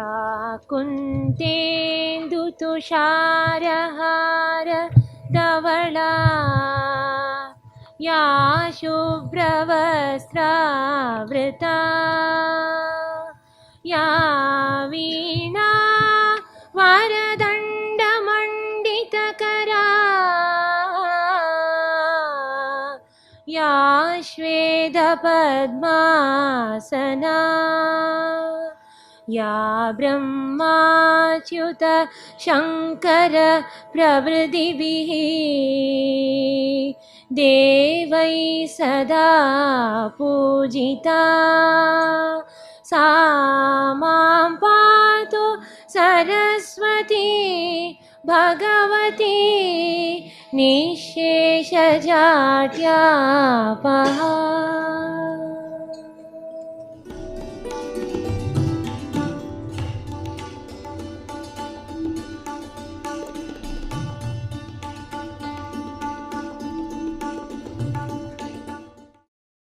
या कुन्तेन्दुतुषारहार धवला या शुभ्रवस्त्रावृता या वीणा वरदण्डमण्डितकरा या श्वेतपद्मासना या ब्रह्माच्युत शङ्कर प्रभृतिभिः देवैः सदा पूजिता सा मां पातु सरस्वती भगवती निःशेषजाड्यापहा।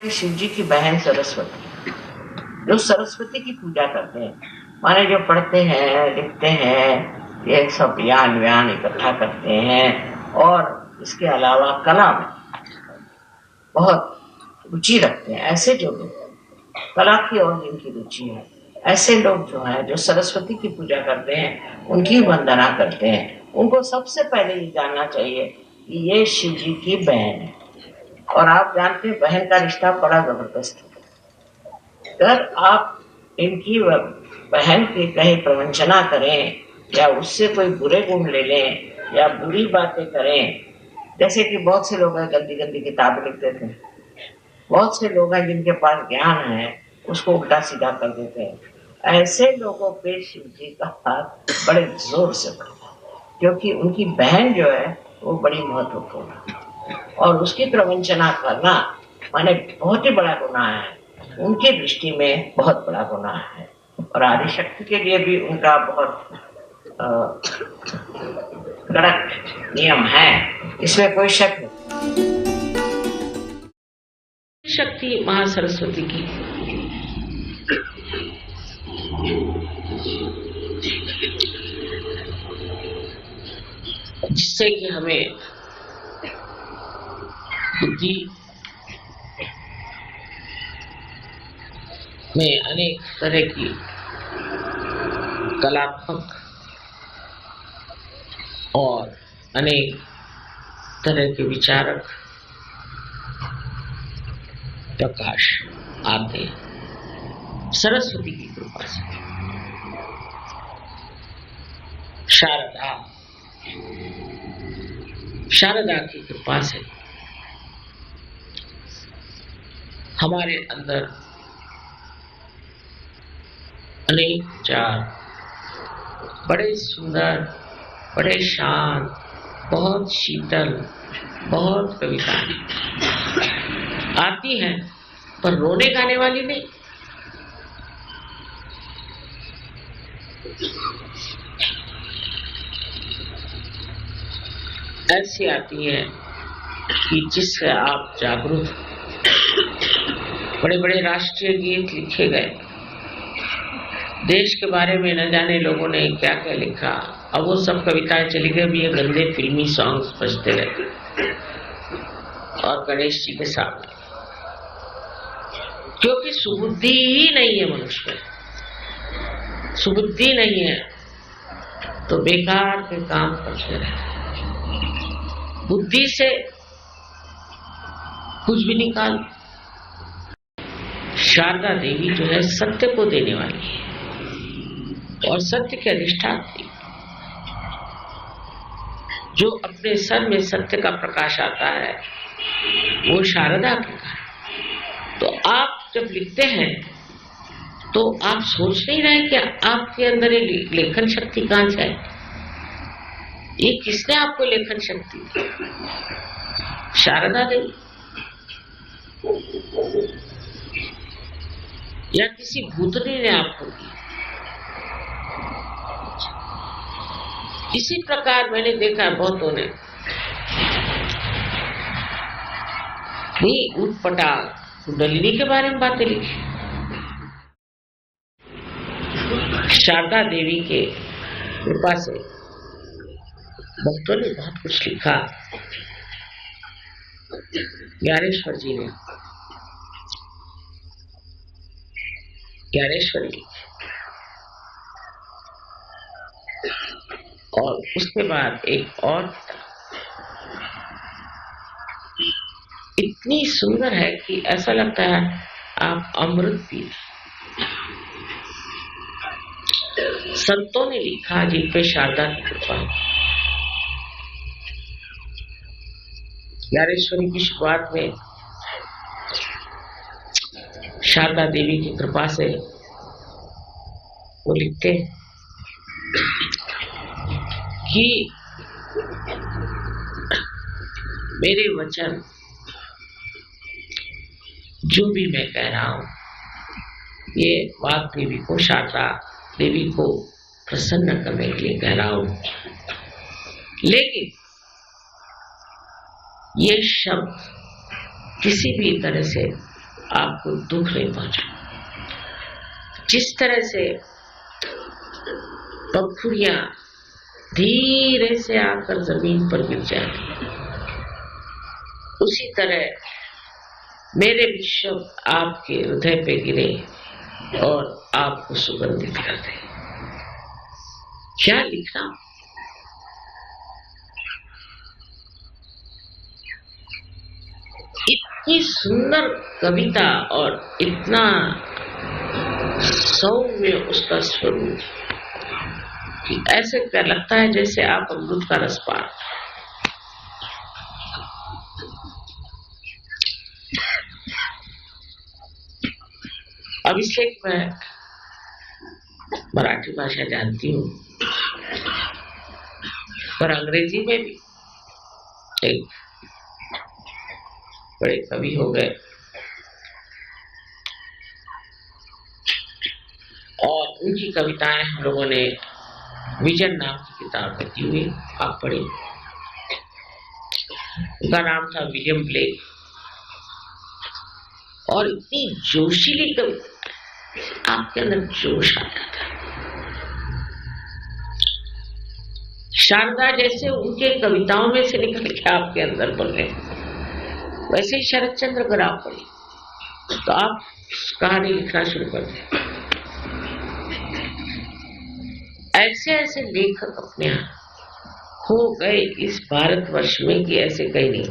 शिव जी की बहन सरस्वती, जो सरस्वती की पूजा करते हैं, माने जो पढ़ते हैं लिखते हैं, ये सब ज्ञान व्यान इकट्ठा करते हैं और इसके अलावा कला में बहुत रुचि रखते हैं, ऐसे जो लोग कला की और जिनकी रुचि है, ऐसे लोग जो हैं जो सरस्वती की पूजा करते हैं, उनकी वंदना करते हैं, उनको सबसे पहले ये जानना चाहिए कि ये शिव जी की बहन है। और आप जानते हैं बहन का रिश्ता बड़ा जबरदस्त है। अगर आप इनकी बहन की कहीं प्रवंचना करें या उससे कोई बुरे गुण ले लें या बुरी बातें करें, जैसे कि बहुत से लोग हैं गंदी गंदी किताबें लिख देते हैं, बहुत से लोग हैं जिनके पास ज्ञान है उसको उल्टा सीधा कर देते हैं, ऐसे लोगों पे शिव जी का हाथ बड़े जोर से पड़ता है, क्योंकि उनकी बहन जो है वो बड़ी महत्वपूर्ण है और उसकी प्रवंचना करना माने बहुत ही बड़ा गुनाह है, उनकी दृष्टि में बहुत बड़ा गुनाह है। और आदिशक्ति के लिए भी उनका बहुत कड़क नियम है, इसमें कोई शक नहीं। शक्ति महासरस्वती की जिससे कि हमें बुद्धि में अनेक तरह की कलात्मक और अनेक तरह के विचारक प्रकाश आते हैं सरस्वती की कृपा से। शारदा की कृपा से हमारे अंदर अनेक विचार बड़े सुंदर, बड़े शांत, बहुत शीतल, बहुत कविताएं आती हैं, पर रोने गाने वाली नहीं। ऐसी आती है कि जिससे आप जागरूक। बड़े बड़े राष्ट्रीय गीत लिखे गए, देश के बारे में न जाने लोगों ने क्या क्या लिखा, अब वो सब कविताएं चली गई, भी ये गंदे फिल्मी सॉन्ग्स बजते रहे और गणेश जी के सामने, क्योंकि सुबुद्धि ही नहीं है मनुष्य में। सुबुद्धि नहीं है तो बेकार के काम करते रहे, बुद्धि से कुछ भी निकाल। शारदा देवी जो है सत्य को देने वाली है और सत्य के अधिष्ठात्री, जो अपने सर में सत्य का प्रकाश आता है वो शारदा के कारण। तो आप जब लिखते हैं तो आप सोच नहीं रहे कि आपके अंदर ये लेखन शक्ति कहां से है। ये किसने आपको लेखन शक्ति दी? शारदा देवी या किसी भूतनी ने आपको दी? इसी प्रकार मैंने देखा बहुतों ने नहीं उठपटांग कुंडलिनी के बारे में बातें लिखी, शारदा देवी के कृपा से भक्तों ने बहुत कुछ लिखा। ज्ञानेश्वर जी ने ज्ञानेश्वरी लिखी और उसके बाद एक और इतनी सुंदर है कि ऐसा लगता है आप अमृत पी। संतों ने लिखा जिन पे शारदा की कृपा। ज्ञानेश्वरी की शुरुआत में शारदा देवी की कृपा से वो लिखते हैं कि मेरे वचन जो भी मैं कह रहा हूं ये वाग देवी को, शारदा देवी को प्रसन्न करने के लिए कह रहा हूं, लेकिन ये शब्द किसी भी तरह से आपको दुख नहीं पहुंचा। जिस तरह से पंखुड़ियां धीरे से आकर जमीन पर गिर जाती, उसी तरह मेरे भी शब्द आपके हृदय पे गिरे और आपको सुगंधित कर दे। क्या लिखना, इतनी सुंदर कविता और इतना सौम्य उसका स्वरूप कि ऐसे क्या लगता है जैसे आप अमृत का रस पा। अब इसलिए मैं मराठी भाषा जानती हूँ, पर अंग्रेजी में भी एक बड़े कवि हो गए और उनकी कविताएं हम लोगों ने विजन नाम की किताब में दी हुई, आप पढ़े। उनका नाम था विलियम ब्लेक और इतनी जोशीली कविता, आपके अंदर जोश आता था। शारदा जैसे उनके कविताओं में से निकल के आपके अंदर बोल रहे, वैसे ही शरद चंद्र अगर आप पढ़े तो आप कहानी लिखना शुरू कर दें। ऐसे ऐसे लेखक अपने यहाँ हो गए इस भारतवर्ष में कि ऐसे कहीं नहीं।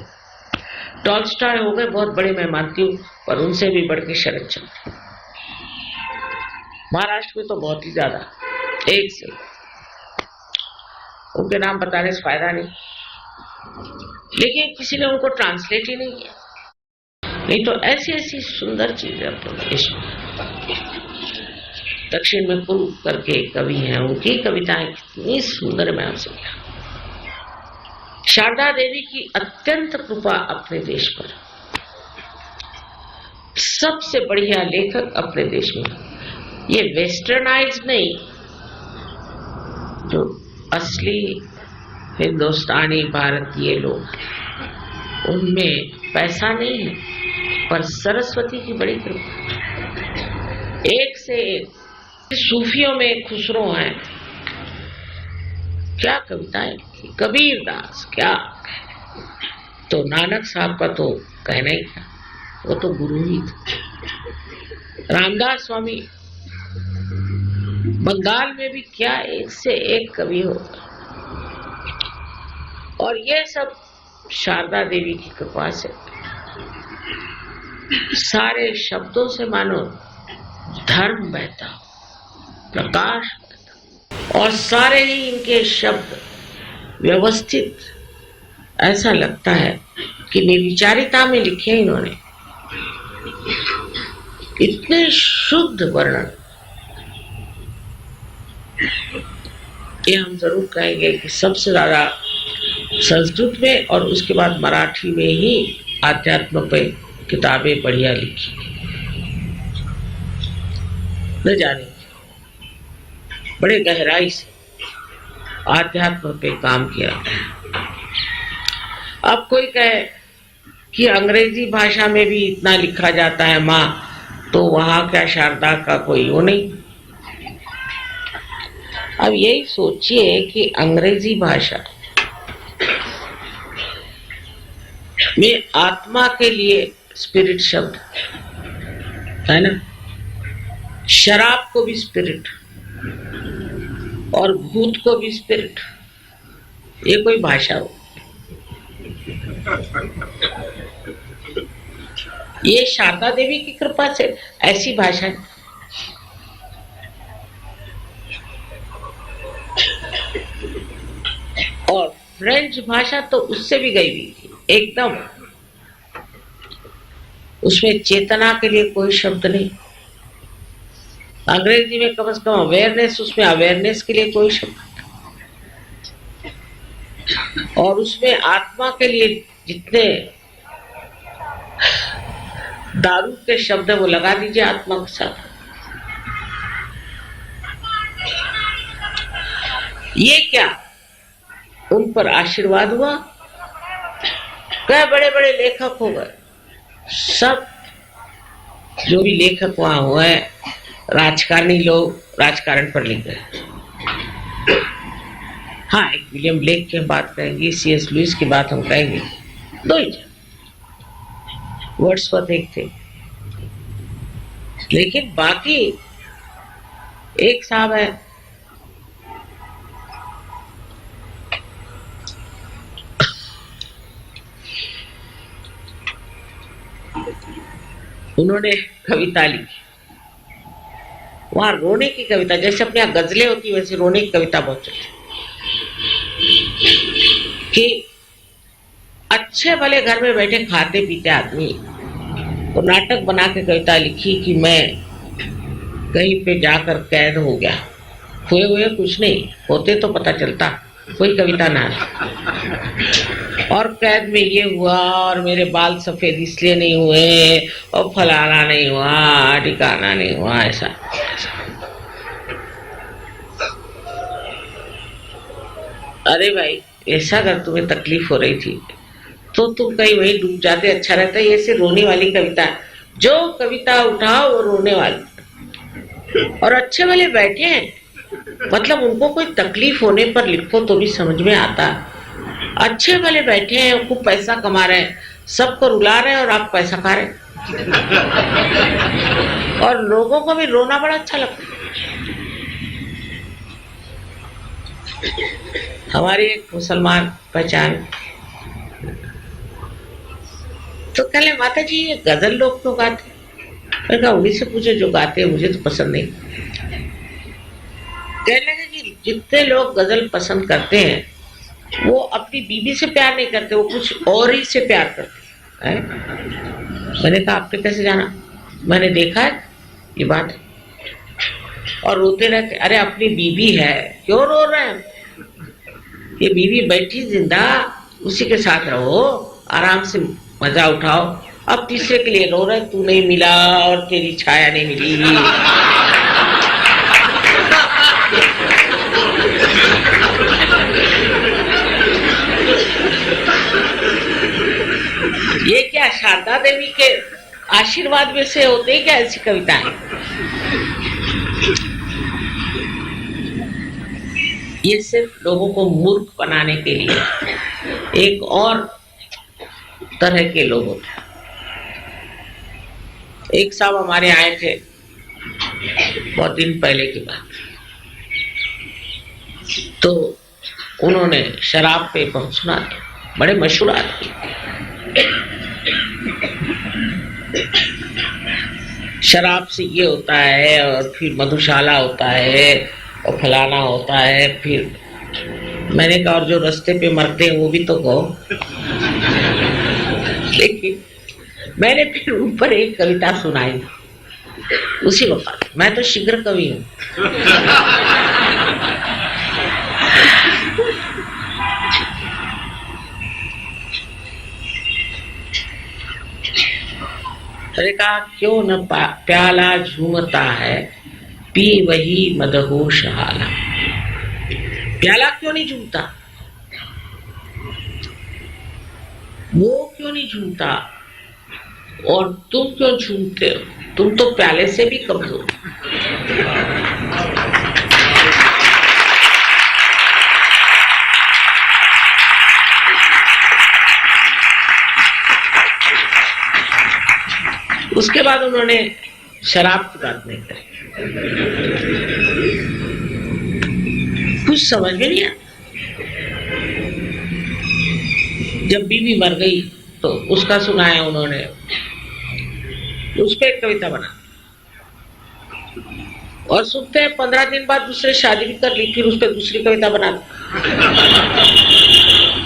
टॉल्स्टॉय हो गए, बहुत बड़े मैं मानती हूँ, पर उनसे भी बढ़ के शरद चंद्र। महाराष्ट्र में तो बहुत ही ज्यादा, एक से उनके नाम बताने से फायदा नहीं, लेकिन किसी ने उनको ट्रांसलेट ही नहीं किया। नहीं तो ऐसी ऐसी सुंदर चीजें अपने देश में। दक्षिण में कुरु करके कवि हैं, उनकी कविताएं कितनी सुंदर, मैं आपसे क्या। शारदा देवी की अत्यंत कृपा अपने देश पर। सबसे बढ़िया लेखक अपने देश में, ये वेस्टर्नाइज नहीं, जो असली हिंदुस्तानी भारतीय लोग, उनमें पैसा नहीं है, पर सरस्वती की बड़ी कृपा। एक से एक सूफियों में खुसरो हैं, क्या कविताएं, कबीर दास, क्या तो नानक साहब का तो कहना ही था, वो तो गुरु ही था। रामदास स्वामी बंगाल में भी क्या एक से एक कवि हो, और ये सब शारदा देवी की कृपा से सारे शब्दों से मानो धर्म बहता, प्रकाश बहता, और सारे ही इनके शब्द व्यवस्थित, ऐसा लगता है कि निर्विचारिता में लिखे इन्होंने। इतने शुद्ध वर्णन, ये हम जरूर कहेंगे कि सबसे ज्यादा संस्कृत में और उसके बाद मराठी में ही आध्यात्म पे किताबें बढ़िया लिखी, न जाने बड़े गहराई से आध्यात्म पे काम किया। अब कोई कहे कि अंग्रेजी भाषा में भी इतना लिखा जाता है माँ, तो वहां क्या शारदा का कोई वो नहीं। अब यही सोचिए कि अंग्रेजी भाषा में आत्मा के लिए स्पिरिट शब्द है ना, शराब को भी स्पिरिट और भूत को भी स्पिरिट, ये कोई भाषा हो? ये शारदा देवी की कृपा से ऐसी भाषा है। और फ्रेंच भाषा तो उससे भी गई हुई थी एकदम, उसमें चेतना के लिए कोई शब्द नहीं। अंग्रेजी में कम से कम अवेयरनेस, उसमें अवेयरनेस के लिए कोई शब्द, और उसमें आत्मा के लिए जितने दारू के शब्द है वो लगा दीजिए आत्मा के साथ। ये क्या उन पर आशीर्वाद हुआ? कई बड़े बड़े लेखक हो गए, सब जो भी लेखक वहां हुए राजकारणी लोग राजकारण पर लिख गए। हाँ, एक विलियम ब्लेक की बात करेंगे, C.S. लुइस की बात हम कहेंगे, दो ही वर्ड्सवर्थ एक थे, लेकिन बाकी एक साहब है उन्होंने कविता लिखी, वहां रोने की कविता, जैसे अपने यहाँ गजलें होती वैसे रोने की कविता बहुत चलती कि अच्छे भले घर में बैठे खाते पीते आदमी तो नाटक बना के कविता लिखी कि मैं कहीं पे जाकर कैद हो गया, हुए हुए कुछ नहीं होते तो पता चलता, कोई कविता ना, और कैद में ये हुआ और मेरे बाल सफेद इसलिए नहीं हुए और फलाना नहीं हुआ ठिकाना नहीं हुआ, ऐसा। अरे भाई, ऐसा अगर तुम्हें तकलीफ हो रही थी तो तुम कहीं वहीं डूब जाते, अच्छा रहता। ये ऐसे रोने वाली कविता, जो कविता उठाओ वो रोने वाली, और अच्छे वाले बैठे हैं, मतलब उनको कोई तकलीफ होने पर लिखो तो भी समझ में आता। अच्छे वाले बैठे हैं, खूब पैसा कमा रहे हैं, सबको रुला रहे हैं और आप पैसा खा रहे हैं, और लोगों को भी रोना बड़ा अच्छा लगता है। हमारी एक मुसलमान पहचान तो कहले, माता जी ये गजल लोग क्यों गाते? मैंने कहा उन्हीं से पूछे जो गाते हैं, मुझे तो पसंद नहीं। कहने लगे कि जितने लोग गजल पसंद करते हैं वो अपनी बीवी से प्यार नहीं करते, वो कुछ और ही से प्यार करते हैं। मैंने कहा आपने कैसे जाना? मैंने देखा है ये बात, और रोते रहते। अरे अपनी बीवी है, क्यों रो रहे हैं? ये बीवी बैठी जिंदा, उसी के साथ रहो, आराम से मजा उठाओ। अब तीसरे के लिए रो रहे, तू नहीं मिला और तेरी छाया नहीं मिली। ये क्या शारदा देवी के आशीर्वाद में से होते क्या ऐसी कविताएं? ये सिर्फ लोगों को मूर्ख बनाने के लिए एक और तरह के लोग होते हैं। एक साहब हमारे आए थे बहुत दिन पहले की बात, तो उन्होंने शराब पे बहुत सुना था, बड़े मशहूर आदमी, शराब से ये होता है और फिर मधुशाला होता है और फलाना होता है। फिर मैंने कहा और जो रास्ते पे मरते हैं वो भी तो कहो। लेकिन मैंने फिर ऊपर एक कविता सुनाई उसी वक्त। मैं तो शीघ्र कवि हूँ। अरे कहा क्यों न प्याला झूमता है, पी वही मदहोश हाला। प्याला क्यों नहीं झूमता? वो क्यों नहीं झूमता? और तुम क्यों झूमते हो? तुम तो प्याले से भी कमजोर। उसके बाद उन्होंने शराब की बात नहीं करी। कुछ समझ में नहीं आया। जब बीवी मर गई तो उसका सुनाया उन्होंने, उस पर एक कविता बना, और सुनते हैं 15 दिन बाद दूसरे शादी भी कर ली, फिर उस पर दूसरी कविता बना दी।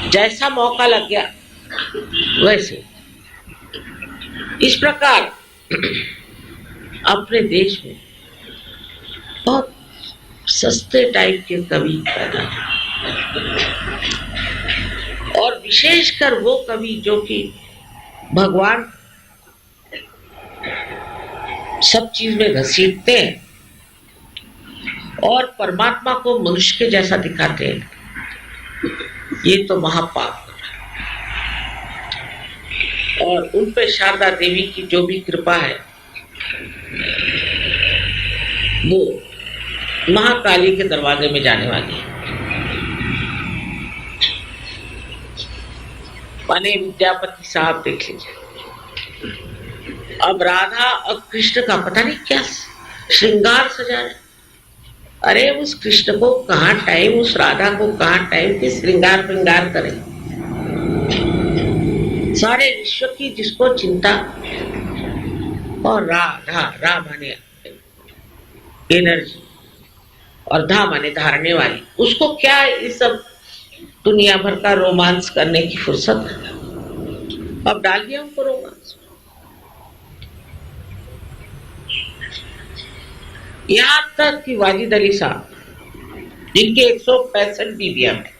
जैसा मौका लग गया वैसे। इस प्रकार अपने देश में बहुत सस्ते टाइप के कवि पैदा हुए, और विशेषकर वो कवि जो कि भगवान सब चीज में घसीटते हैं और परमात्मा को मनुष्य के जैसा दिखाते हैं, ये तो महापाप। और उन पे शारदा देवी की जो भी कृपा है वो महाकाली के दरवाजे में जाने वाली है। माने विद्यापति साहब देख लीजिए, अब राधा और कृष्ण का पता नहीं क्या श्रृंगार सजा रहे। अरे उस कृष्ण को कहाँ टाइम, उस राधा को कहाँ टाइम कि श्रृंगार श्रृंगार करे। सारे विश्व की जिसको चिंता, और राधा, रा माने एनर्जी और धा माने धारने वाली, उसको क्या ये सब दुनिया भर का रोमांस करने की फुर्सत है। अब डाल दिया उनको रोमांस। यहां तक कि वाजिद अली साहब जिनके 165 बीवियां थे,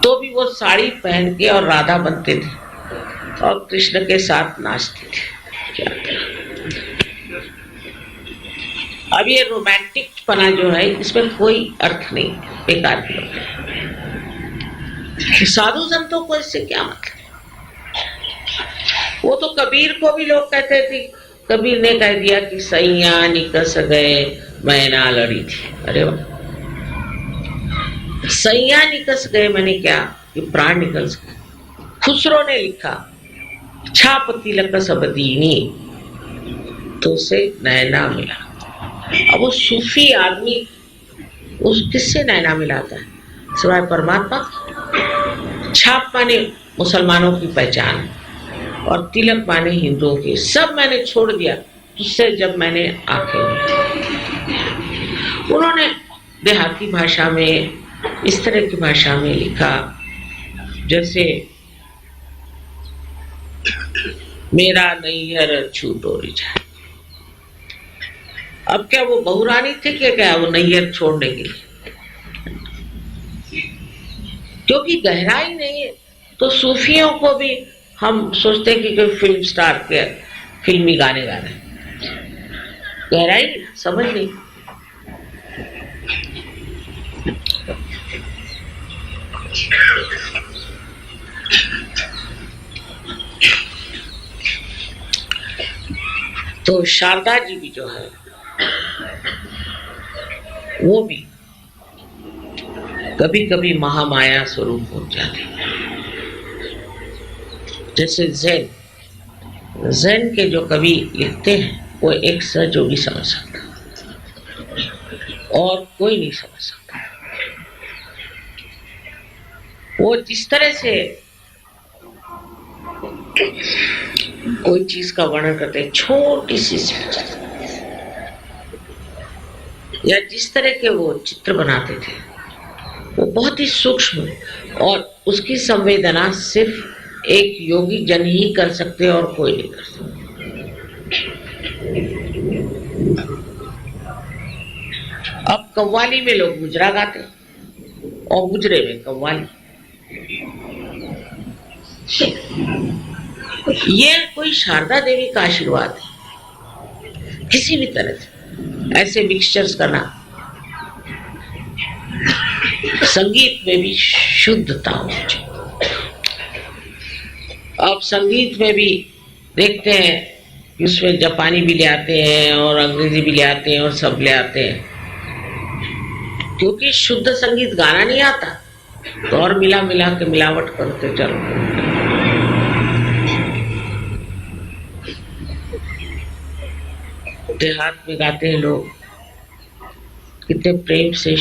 तो भी वो साड़ी पहन के और राधा बनते थे और कृष्ण के साथ नाचते थे। अब ये रोमांटिक पना जो है इसमें कोई अर्थ नहीं, बेकार की बात है। साधु संतों को इससे क्या मतलब? वो तो कबीर को भी लोग कहते थे, कबीर ने कह दिया कि सैया निकस गए मैना लड़ी थी। अरे वाह, सैया निकस गए मैंने क्या कि प्राण निकल गए। खुसरो ने लिखा छाप तिलक सब दीनी, तो उसे नैना मिला। अब वो सूफी आदमी उस किससे नैना मिलाता है सिवाय परमात्मा। छाप माने मुसलमानों की पहचान और तिलक माने हिंदुओं की। सब मैंने छोड़ दिया तुझसे जब मैंने आंखें। उन्होंने देहाती भाषा में, इस तरह की भाषा में लिखा जैसे मेरा नैहर छूटोरी जाए। अब क्या वो बहुरानी थे क्या वो नैहर छोड़ने के लिए? क्योंकि गहराई नहीं है। तो सूफियों को भी हम सोचते हैं कि कोई फिल्म स्टार के फिल्मी गाने गा रहे हैं, गहराई समझ नहीं। तो शारदा जी भी जो है वो भी कभी कभी महामाया स्वरूप हो जाती है। जैसे ज़ैन के जो कवि लिखते हैं वो एक सहयोगी समझ सकता और कोई नहीं समझ सकता। वो जिस तरह से कोई चीज का वर्णन करते हैं, छोटी सी या जिस तरह के वो चित्र बनाते थे वो बहुत ही सूक्ष्म, और उसकी संवेदना सिर्फ एक योगी जन ही कर सकते और कोई नहीं कर सकता। अब कव्वाली में लोग गुजरा गाते और गुजरे में कव्वाली। ये कोई शारदा देवी का आशीर्वाद है। किसी भी तरह से ऐसे मिक्सचर्स करना, संगीत में भी शुद्धता हो। अब संगीत में भी देखते हैं कि उसमें जापानी भी ले आते हैं और अंग्रेजी भी ले आते हैं और सब ले आते हैं, क्योंकि शुद्ध संगीत गाना नहीं आता तो और मिला मिला के मिलावट करते चलो। देहात में गाते हैं लोग कितने प्रेम से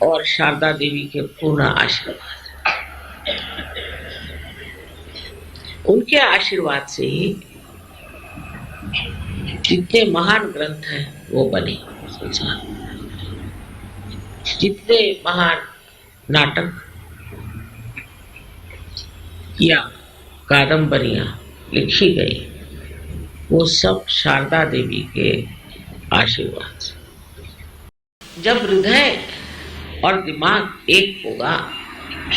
और शारदा देवी के पूर्ण आशीर्वाद, उनके आशीर्वाद से ही जितने महान ग्रंथ हैं वो बने, जितने महान नाटक या कादंबरियां लिखी गई वो सब शारदा देवी के आशीर्वाद से। जब हृदय और दिमाग एक होगा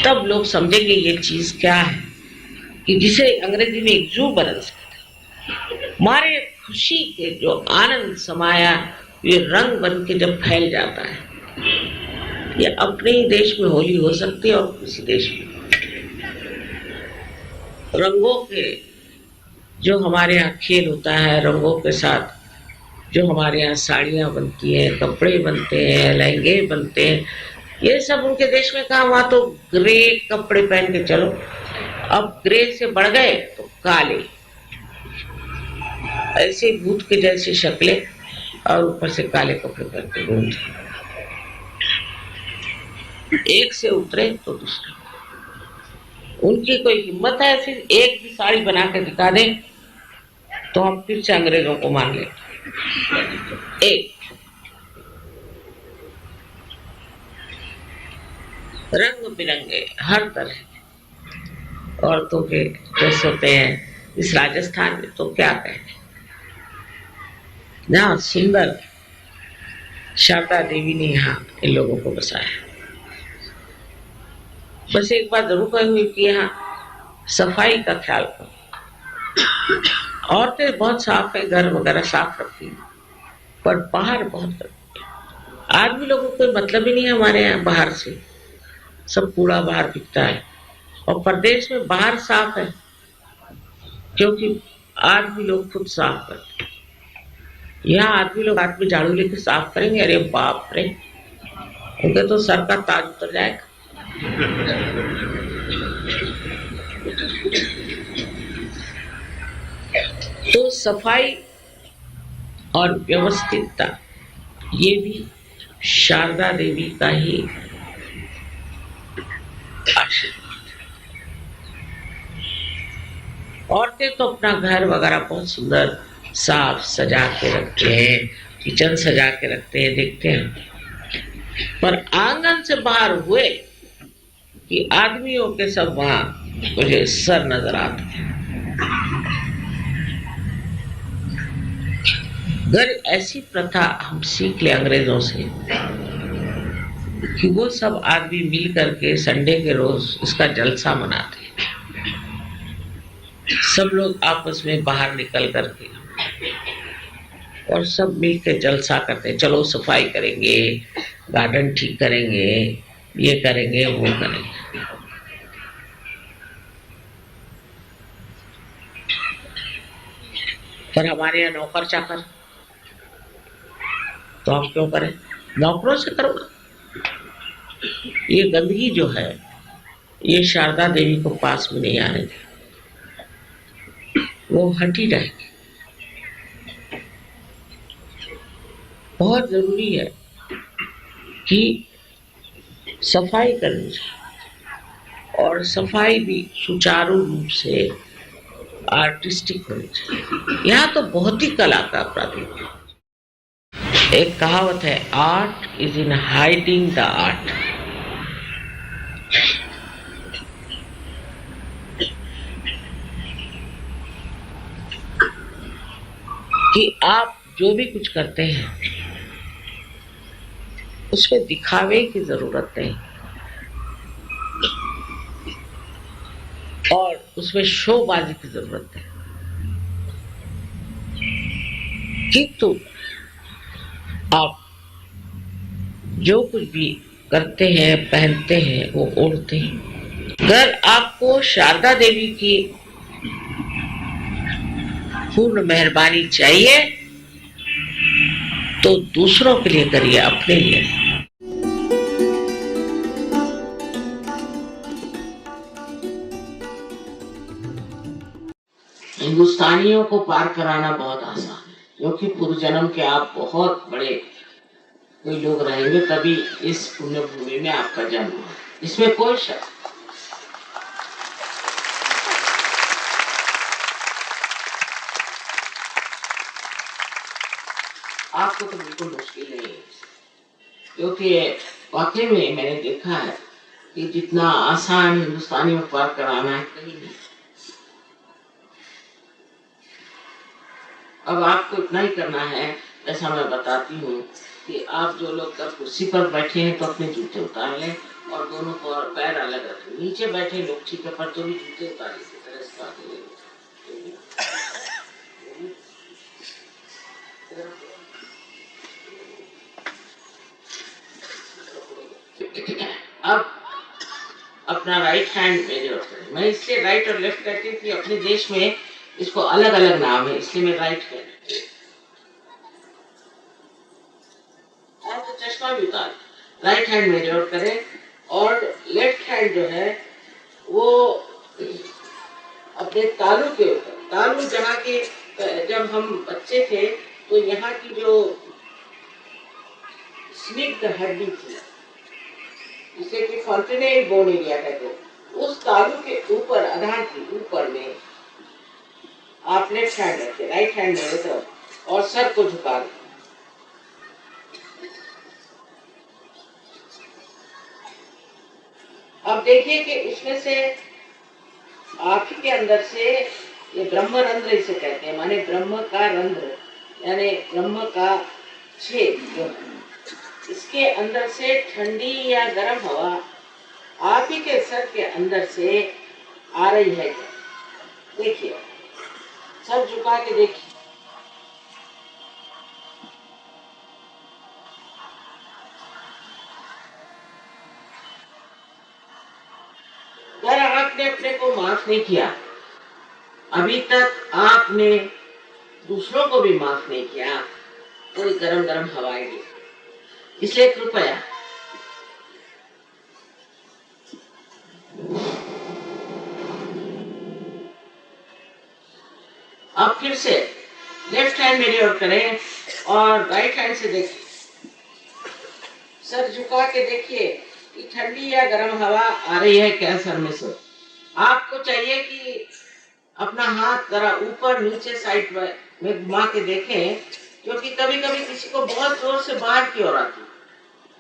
तब लोग समझेंगे ये चीज क्या है, कि जिसे अंग्रेजी में एक्सुबरेंस कहते हैं। हमारे खुशी के जो आनंद समाया ये रंग बन के जब फैल जाता है, ये अपने ही देश में होली हो सकती है और किसी देश में। रंगों के जो हमारे यहाँ खेल होता है, रंगों के साथ जो हमारे यहाँ साड़ियाँ बनती हैं, कपड़े बनते हैं, लहंगे बनते हैं, ये सब उनके देश में कहा। वहाँ तो ग्रे कपड़े पहन के चलो, अब ग्रे से बढ़ गए तो काले, ऐसे भूत के जैसी शक्लें और ऊपर से काले कपड़े पहन के घूमते। एक से उतरे तो दूसरे, उनकी कोई हिम्मत है फिर एक भी साड़ी बना के दिखा दे तो हम फिर से अंग्रेजों को मान लें। एक रंग बिरंगे हर तरह औरतों के ड्रेस होते हैं। इस राजस्थान में तो क्या कहने, ना सुंदर शारदा देवी ने यहाँ इन लोगों को बसाया। बस एक बात जरूर कहूंगी कि यहाँ सफाई का ख्याल करो। औरतें बहुत साफ है, घर वगैरह साफ रखती है, पर बाहर बहुत करती है। आदमी लोगों को कोई मतलब ही नहीं है हमारे यहाँ बाहर से, सब कूड़ा बाहर बिकता है। और प्रदेश में बाहर साफ है क्योंकि आदमी लोग खुद साफ करते हैं। यहाँ आदमी लोग हाथ में झाड़ू लेके साफ करेंगे, अरे बाप रे, उनके तो सर का ताज उतर जाएगा। तो सफाई और व्यवस्थितता ये भी शारदा देवी का ही आशीर्वाद है। औरतें तो अपना घर वगैरह बहुत सुंदर साफ सजा के रखते हैं, किचन सजा के रखते हैं, देखते हैं। पर आंगन से बाहर हुए कि आदमियों के सब वहां मुझे सर नजर आते हैं। अगर ऐसी प्रथा हम सीख ले अंग्रेजों से कि वो सब आदमी मिल करके संडे के रोज इसका जलसा मनाते हैं, सब लोग आपस में बाहर निकल करके और सब मिल के जलसा करते हैं, चलो सफाई करेंगे, गार्डन ठीक करेंगे, ये करेंगे, वो करेंगे। पर हमारे यहाँ नौकर चाकर, तो हम क्यों करें, नौकरों से करो। ये गंदगी जो है ये शारदा देवी को पास में नहीं आने दे, वो हटी रहेगी। बहुत जरूरी है कि सफाई करनी चाहिए और सफाई भी सुचारू रूप से आर्टिस्टिक होनी चाहिए। यहाँ तो बहुत ही कला का प्रतीक है। एक कहावत है, art is in hiding the art. कि आप जो भी कुछ करते हैं उसमें दिखावे की जरूरत नहीं और उसमें शोबाजी की जरूरत है, किंतु आप जो कुछ भी करते हैं, पहनते हैं, वो ओढ़ते हैं। अगर आपको शारदा देवी की पूर्ण मेहरबानी चाहिए तो दूसरों के लिए करिए, अपने लिए नहीं। हिंदुस्तानियों को पार कराना बहुत आसान है, क्योंकि पूर्व जन्म के आप बहुत बड़े कोई लोग रहेंगे, तभी इस पुण्य भूमि में आपका जन्म हुआ, इसमें कोई शक। आपको तो बिल्कुल मुश्किल नहीं है, क्योंकि वाकई में मैंने देखा है कि जितना आसान हिंदुस्तानी में पार कराना है कहीं नहीं। अब आपको इतना ही करना है, ऐसा मैं बताती हूँ कि आप जो लोग कुर्सी पर बैठे हैं तो अपने जूते उतार लें और दोनों पैर अलग रखें। नीचे बैठे लोग ठीक है, पर तो भी जूते उतार इसी तरह से अब अपना राइट हैंड मेरे ओर करें। मैं इससे राइट और लेफ्ट कहती हूँ कि अपने देश में इसको अलग अलग नाम है, इसलिए मैं राइट कह रही हूँ। तो चश्मा भी उतार, राइट हैंड मेरे ओर करें और लेफ्ट हैंड जो है वो अपने तालू के ऊपर, तालू जहाँ के जब हम बच्चे थे तो यहाँ की जो स्निग्ध हड्डी थी, जिसे कि फॉन्टेनेल बोन एरिया कहते हैं, उस तालू के ऊपर आधार के ऊपर में आप लेफ्ट हैंड रखें, राइट हैंड मेरे तरफ और सर को झुका दें। अब देखिए कि इसमें से आप ही के अंदर से ये ब्रह्म रंध्र इसे कहते हैं, माने ब्रह्म का रंध्र यानी ब्रह्म का छेद जो है, इसके अंदर से ठंडी या गर्म हवा आप ही के सर के अंदर से आ रही है। देखिए, सर झुका के देखिए। अगर आपने अपने को माफ नहीं किया, अभी तक आपने दूसरों को भी माफ नहीं किया, कोई गरम गरम हवाएं दी, इसलिए कृपया अब फिर से लेफ्ट हैंड मेरी ओर करें और राइट हैंड से देखिए, सर झुका के देखिए कि ठंडी या गर्म हवा आ रही है क्या सर में से। आपको चाहिए कि अपना हाथ जरा ऊपर नीचे साइड में घुमा के देखें, क्योंकि कभी कभी किसी को बहुत जोर से बाहर की ओर आती,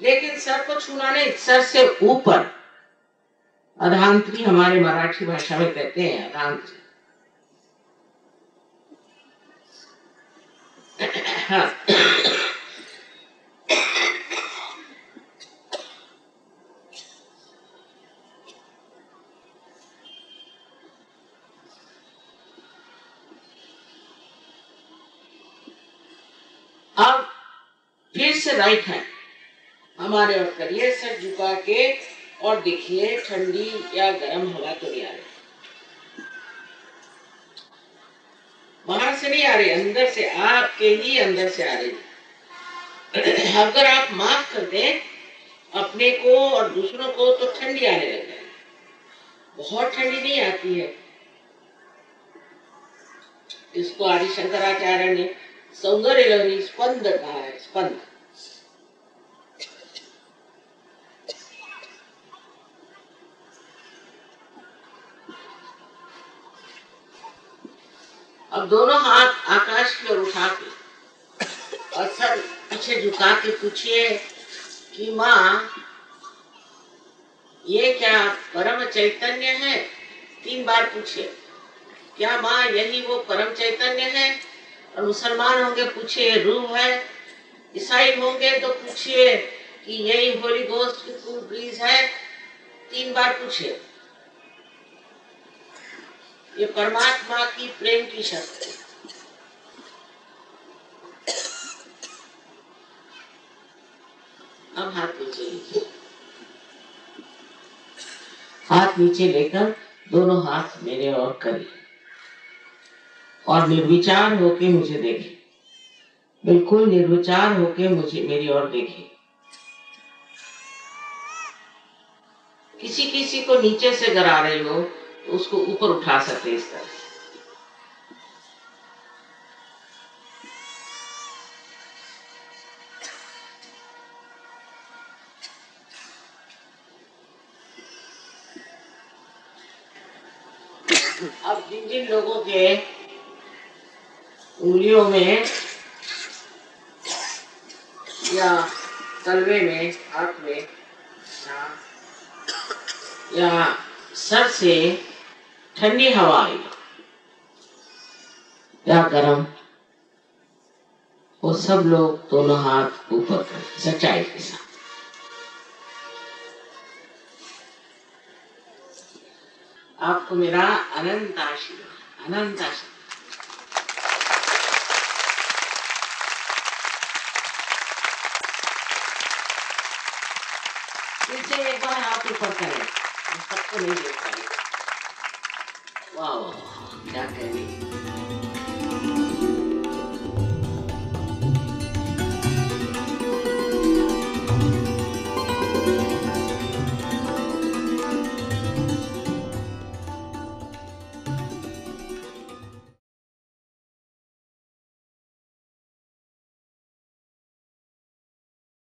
लेकिन सर को छूना नहीं, सर से ऊपर। अधांतरी हमारे मराठी भाषा में कहते हैं, अधांतरी। हाँ। अब फिर से राइट हैंड हमारे ओर करिए, सर झुका के और देखिए ठंडी या गर्म हवा तो नहीं आ रही, बाहर से नहीं आ रही, अंदर से, आपके ही अंदर से आ रही। अगर आप माफ कर दें अपने को और दूसरों को तो ठंडी आने लग जाएगी, बहुत ठंडी नहीं आती है। इसको आदि शंकराचार्य ने सौंदर्य लहरी स्पंद कहा है, स्पंद। अब दोनों हाथ आकाश की ओर उठा के और सर पीछे झुका के पूछिए कि माँ ये क्या परम चैतन्य है? 3 बार पूछिए, क्या माँ यही वो परम चैतन्य है? और मुसलमान होंगे पूछिए रूह है, ईसाई होंगे तो पूछिए कि यही होली गोस्ट की कूल ब्रीज है। 3 बार पूछिए। ये परमात्मा की प्रेम की शक्ति। अब हाथ नीचे लीजिए, हाथ नीचे लेकर दोनों हाथ मेरे ओर करिए और निर्विचार होके मुझे देखिए, बिल्कुल निर्विचार होके मुझे मेरी ओर देखिए। किसी किसी को नीचे से गिरा रही हो तो उसको ऊपर उठा सकते इस तरह। अब जिन जिन लोगों के उंगलियों में या तलवे में, हाथ में या सर से ठंडी हवा आई या गरम, वो सब लोग दोनों हाथ ऊपर कर सच्चाई के साथ। आपको मेरा अनंत आशीर्वाद, अनंत आशीर्वाद। फिर एक बार हाथ ऊपर करें, सबको नहीं देख पाएंगे। वाह वाह, क्या कहने।